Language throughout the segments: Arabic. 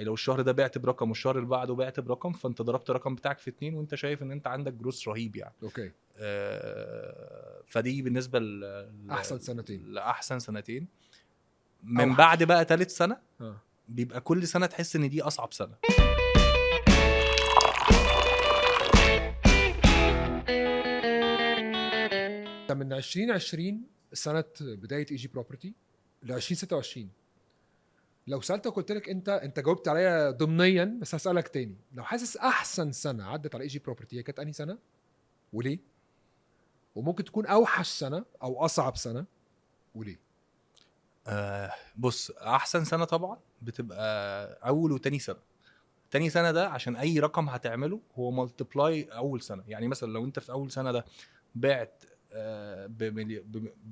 يعني لو الشهر ده بعت برقم والشهر اللي بعده بعت برقم، فانت ضربت الرقم بتاعك في 2 وانت شايف ان انت عندك جروس رهيب يعني. اوكي. فدي بالنسبه احسن سنتين. لاحسن سنتين. من أوحش. بعد بقى ثالث سنه اه بيبقى كل سنه تحس ان دي اصعب سنه. من 2020 سنه بدايه اي جي بروبرتي ل 2026، لو سالتك قلت لك انت جاوبت عليا ضمنيا، بس هسالك تاني، لو حاسس احسن سنه عدت على اي جي بروبرتي هي كانت انهي سنه وليه؟ وممكن تكون اوحش سنه او اصعب سنه وليه؟ بص، احسن سنه طبعا بتبقى اول وتاني سنه. تاني سنه ده عشان اي رقم هتعمله هو ملتبلاي اول سنه. يعني مثلا لو انت في اول سنه ده بعت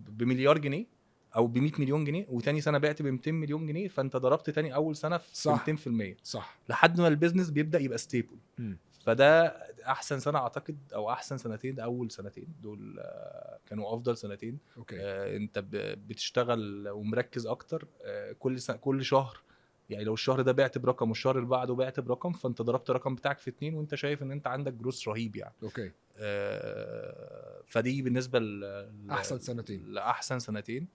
بمليار جنيه او ب 100 مليون جنيه، وتاني سنه بعت ب 200 مليون جنيه، فانت ضربت تاني اول سنه في صح 200%. صح. لحد ما البيزنس بيبدا يبقى ستيبل. مم. فده احسن سنه اعتقد، او احسن سنتين. اول سنتين دول كانوا افضل سنتين. اوكي. انت بتشتغل ومركز اكتر. كل شهر، يعني لو الشهر ده بعت برقم والشهر اللي بعده بعت برقم، فانت ضربت الرقم بتاعك في 2 وانت شايف ان انت عندك جروس رهيب يعني. اوكي. فدي بالنسبه احسن سنتين. لاحسن سنتين.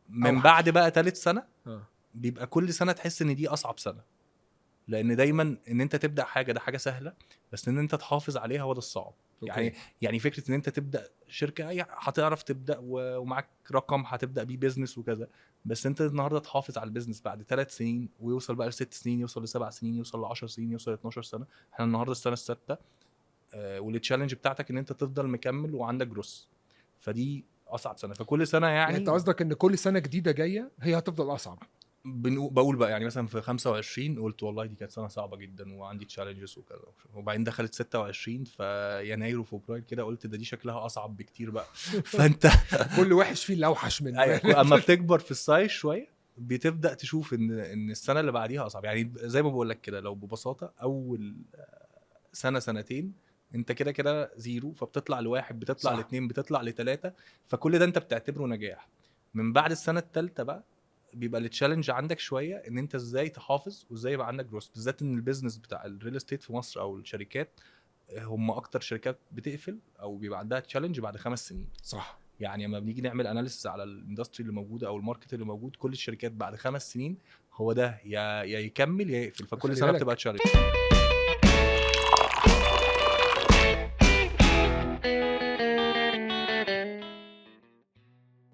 من أوحش. بعد بقى ثالث سنه اه بيبقى كل سنه تحس ان دي اصعب سنه، لان دايما ان انت تبدا حاجه ده حاجه سهله، بس ان انت تحافظ عليها هو ده الصعب. أوكي. يعني فكره ان انت تبدا شركه هتعرف تبدا ومعاك رقم هتبدا بيه بيزنس وكذا، بس انت النهارده تحافظ على البيزنس بعد 3 سنين ويوصل بقى ل6 سنين، يوصل ل7 سنين، يوصل ل10 سنين، يوصل ل 12 سنه. احنا النهارده السنه السادسه. والتشالنج بتاعتك ان انت تفضل مكمل وعندك جروس، فدي اصعب سنه. فكل سنه يعني انت يعني قصدك ان كل سنه جديده جايه هي هتفضل اصعب؟ بقول بقى، يعني مثلا في 25 قلت والله دي كانت سنه صعبه جدا وعندي تشالنجز وكذا، وبعدين دخلت 26 في يناير وفبراير كده قلت دي شكلها اصعب بكتير بقى. فانت كل وحش فيه الاوحش منه. اما بتكبر في السايز شويه بتبدا تشوف ان السنه اللي بعديها اصعب. يعني زي ما بقول لك كده، لو ببساطه اول سنه سنتين انت كده كده زيرو، فبتطلع لواحد، بتطلع صح. لاثنين، بتطلع لثلاثه، فكل ده انت بتعتبره نجاح. من بعد السنه الثالثه بقى بيبقى التشالنج عندك شويه ان انت ازاي تحافظ وازاي يبقى عندك جروث، بالذات ان البيزنس بتاع الريل استيت في مصر او الشركات هم اكتر شركات بتقفل او بيبقى عندها تشالنج بعد 5 سنين. صح. يعني لما بنيجي نعمل اناليسيس على الاندستري اللي موجوده او الماركت اللي موجود، كل الشركات بعد 5 سنين هو ده يا يكمل يا يقفل، فكل خلي سنه بالك بتبقى تشالنج.